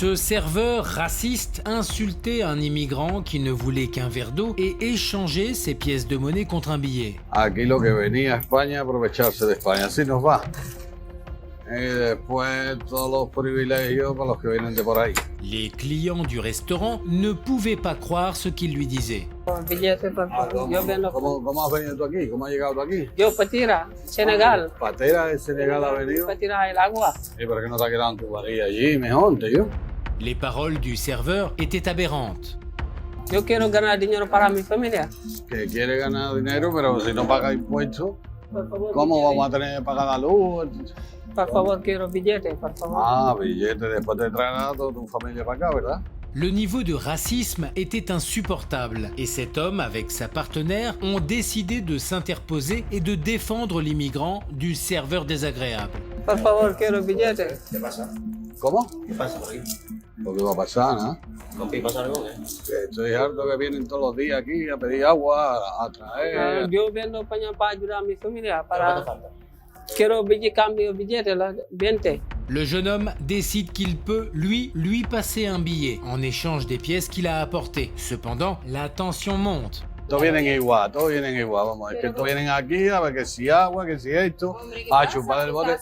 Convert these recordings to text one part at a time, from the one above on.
Ce serveur raciste insultait un immigrant qui ne voulait qu'un verre d'eau et échangeait ses pièces de monnaie contre un billet. Aquí lo que venía a España, aprovecharse de España. Así nos va. Y después todos los privilegios para los que vienen de por ahí. Les clients du restaurant ne pouvaient pas croire ce qu'il lui disait. ¿Cómo has venido tú aquí? ¿Cómo has llegado tú aquí? Yo Patira, Senegal. Patera de Senegal ha venido. Patira el agua. ¿Y por qué no te has quedado en tu varilla allí mejor, tío? Les paroles du serveur étaient aberrantes. Yo quiero ganar dinero para mi familia. Que quiere ganar dinero, pero si no paga impuestos, Por favor, ¿cómo vamos a tener que pagar la luz? por favor, quiero billete, por favor. Ah, billete, después te traerás a toda tu familia para acá, ¿verdad? Le niveau de racisme était insupportable et cet homme, avec sa partenaire, ont décidé de s'interposer et de défendre l'immigrant du serveur désagréable. Por favor, quiero billete. ¿Cómo? ¿Qué pasa por ahí? Lo que va a pasar, ¿no? ¿Con qué pasa algo? Que estoy harto que vienen todos los días aquí a pedir agua, a traer. Yo vendo paña para ayudar a mi familia. ¿Cuánto falta? Quiero cambio billete, 20. Le jeune homme décide qu'il peut, lui passer un billet en échange des pièces qu'il a apportées. Cependant, la tension monte. Todos vienen igual, vamos, es que todos vienen aquí a ver que si agua, que si esto, a chupar el bote.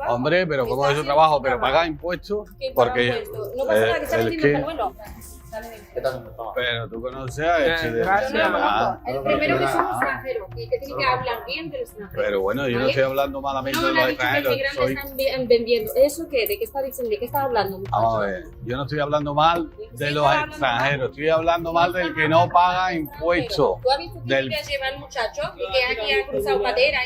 Hombre, pero como es su trabajo, pero paga impuestos, porque No pasa nada, que está el vendiendo que... pañuelo. ¿Qué tal? Toma. Pero tú conoces a este de... Gracias. Ah, El primero que es un extranjero, que te tiene que hablar bien del extranjero. pero bueno, yo no ¿Vale? estoy hablando malamente No, de me ha los dicho que el extranjeros, migrante están vendiendo. ¿Eso qué? ¿De qué está diciendo? ¿De qué está hablando? Vamos a ver, yo no estoy hablando mal de los extranjeros, estoy hablando mal del que no paga impuestos. ¿Tú has visto que Del... quiere llevar al muchacho y que aquí ha cruzado patera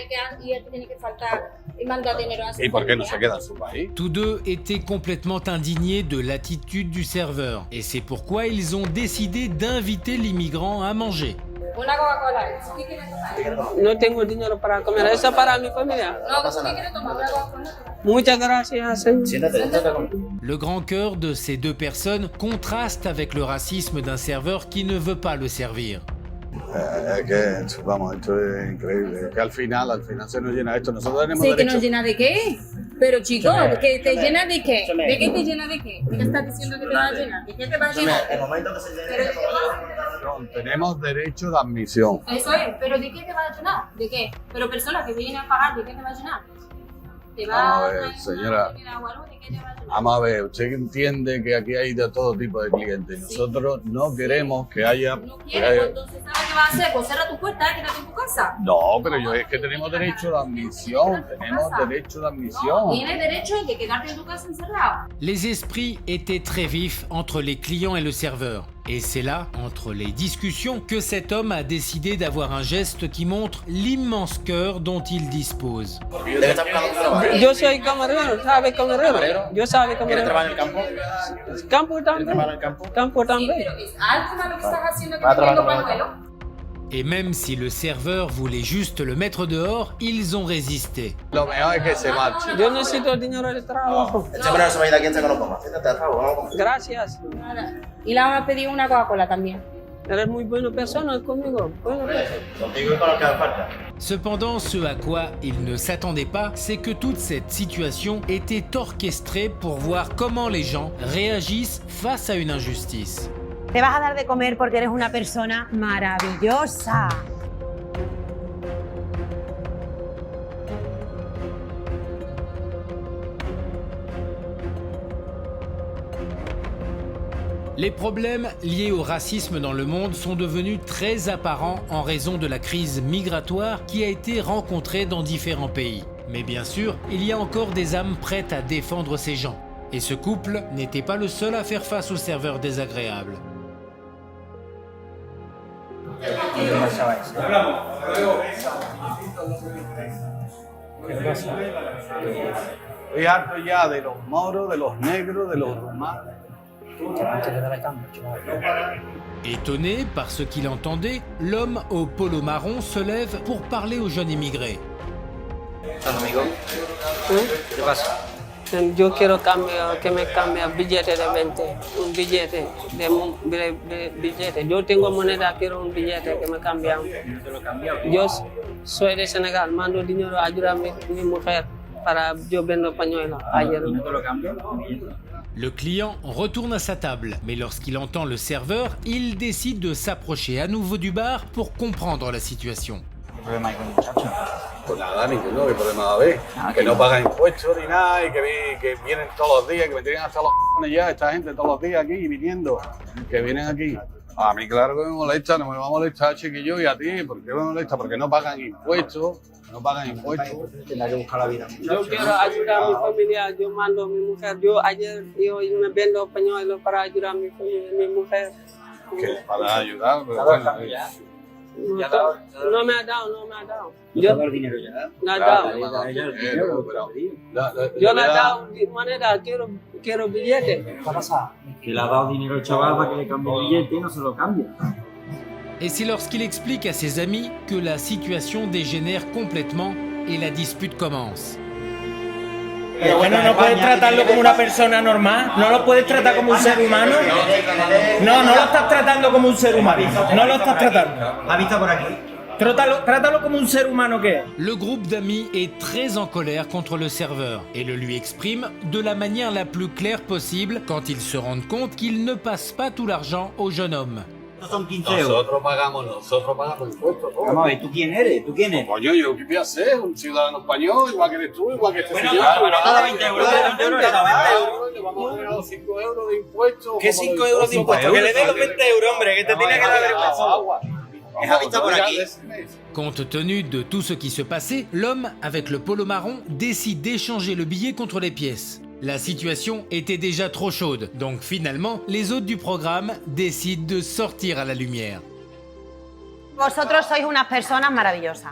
y él tiene que faltar y manda dinero a su ¿Y por qué no se familia? queda en su país? Tous deux étaient complètement indignés de l'attitude du serveur et c'est pourquoi ils ont décidé d'inviter l'immigrant à manger. Una Coca-Cola. ¿Qué quieres tomar? No tengo dinero para comer. Eso es para mi familia. No, ¿qué quieres tomar? Una Coca-Cola. Muchas gracias, señor. Siéntate con... Le grand cœur de ces deux personnes contraste avec le racisme d'un serveur qui ne veut pas le servir. Es que, vamos, esto es increíble. Es que al final se nos llena esto. Nosotros tenemos Sí, que derecho... nos llena de qué. Pero chicos, ¿que te llena de qué? ¿De qué te llena de qué? ¿De qué estás diciendo que te va a llenar? ¿De qué te va a llenar? El momento que se llene... Pero, Tenemos derecho de admisión. eso es, pero ¿de qué te va a llenar? ¿De qué? Pero personas que vienen a pagar, ¿de qué te va a llenar? ¿Te va Vamos a a ver, traer señora. una botella de agua, ¿de qué te va a llenar? Vamos a ver, usted entiende que aquí hay de todo tipo de clientes. Nosotros no queremos que haya... No quieres, pues entonces ¿sabes qué vas a hacer? Pues cierra tu puerta, quédate en tu casa. No, pero yo es que tenemos derecho de admisión. Tenemos derecho de admisión. Tienes derecho de quedarte en tu casa encerrado. Les esprits étaient très vifs entre les clients et le serveur. Et c'est là, entre les discussions, que cet homme a décidé d'avoir un geste qui montre l'immense cœur dont il dispose. ¿De qué estás buscando trabajo? Yo soy camarero, ¿sabe camarero? Yo sabe ¿Quieres camarero. trabajar en el campo? Campo ¿Quieres trabajar en también. el campo? Campo Sí, también. pero es algo malo que estás haciendo que Va a vendiendo trabajar, pañuelo. Et même si le serveur voulait juste le mettre dehors, ils ont résisté. Lo mejor es que se marche. Yo necesito dinero de trabajo. El sombrero se va a ir de aquí hasta que lo coma. Siéntate, al favor, vamos a comer. Gracias. Nada. Y le vamos a pedir una Coca-Cola también. Eres muy buena persona conmigo. Buena persona. Contigo y con los que hagan falta. Cependant, ce à quoi il ne s'attendait pas, c'est que toute cette situation était orchestrée pour voir comment les gens réagissent face à une injustice. Te vas a dar de comer porque eres una persona maravillosa. Les problèmes liés au racisme dans le monde sont devenus très apparents en raison de la crise migratoire qui a été rencontrée dans différents pays. Mais bien sûr, il y a encore des âmes prêtes à défendre ces gens. Et ce couple n'était pas le seul à faire face aux serveurs désagréables. Estoy harto ya de los moros, de los negros, de los rumanos. Étonné par ce qu'il entendait, l'homme au polo marron se lève pour parler au jeune immigré. ¿Estás amigo? ¿Qué pasa? Yo quiero cambio, que me cambie billete de 20, un billete de billete. Yo tengo moneda, quiero un billete que me cambian. Yo soy de Senegal, mando dinero a ayudar a mi mujer. para yo vendo pañuelos ayer. Le client retourne à sa table, mais lorsqu'il entend le serveur, il décide de s'approcher à nouveau du bar pour comprendre la situation. ¿Qué problema hay con el muchacho? Pues nada, ninguno, ¿qué problema va a haber? Que no pagan impuestos ni nada y que vienen todos los días, que me tienen hasta los c***ones ya, esta gente todos los días aquí viniendo, que vienen aquí. A mí claro que me molesta, no me va a molestar, chiquillo, y a ti, ¿por qué me molesta? Porque no pagan impuestos, Tendrá que buscar la vida. Yo quiero ayudar a mi familia, yo mando a mi mujer. Yo ayer me vendo pañuelos para ayudar a mi familia, mi mujer. Que para ayudar, pero bueno. No me ha dado. ¿No te ha dado el dinero ya? No ha Claro, dado. me ha dado Ella dinero, pero Yo le he dado moneda, quiero billete. ¿Qué ha pasado? Que le ha dado dinero al chaval para que le cambie el billete y no se lo cambia. Et c'est lorsqu'il explique à ses amis que la situation dégénère complètement et la dispute commence. Pero bueno, ¿no puedes tratarlo como una persona normal? ¿No lo puedes tratar como un ser humano? No, no lo estás tratando como un ser humano. No lo estás tratando. ¿Ha visto por aquí? Trátalo como un ser humano que es. Le groupe d'amis est très en colère contre le serveur et le lui exprime de la manière la plus claire possible quand ils se rendent compte qu'ils ne passent pas tout l'argent au jeune homme. Estos son 15 euros. nosotros pagamos impuestos. ¿no? Vamos a ver, ¿tú quién eres? ¿Tú quién eres? Coño, ¿yo qué voy a hacer? Un ciudadano español, igual que eres tú, igual que este señor. Bueno, cada 20 euros, le da 20 euros, le da 20 euros. Le vamos a dar los 5 euros de impuestos. ¿Qué 5 euros de impuestos? Que le dé los 20 euros, hombre, que te tiene que dar vergüenza. ¿Ha visto por aquí? Compte tenu de tout ce qui se passait, l'homme avec le polo marron décide d'échanger le billet contre les pièces. La situation était déjà trop chaude, donc finalement, les hôtes du programme décident de sortir à la lumière. Vosotros sois unas personas maravillosas.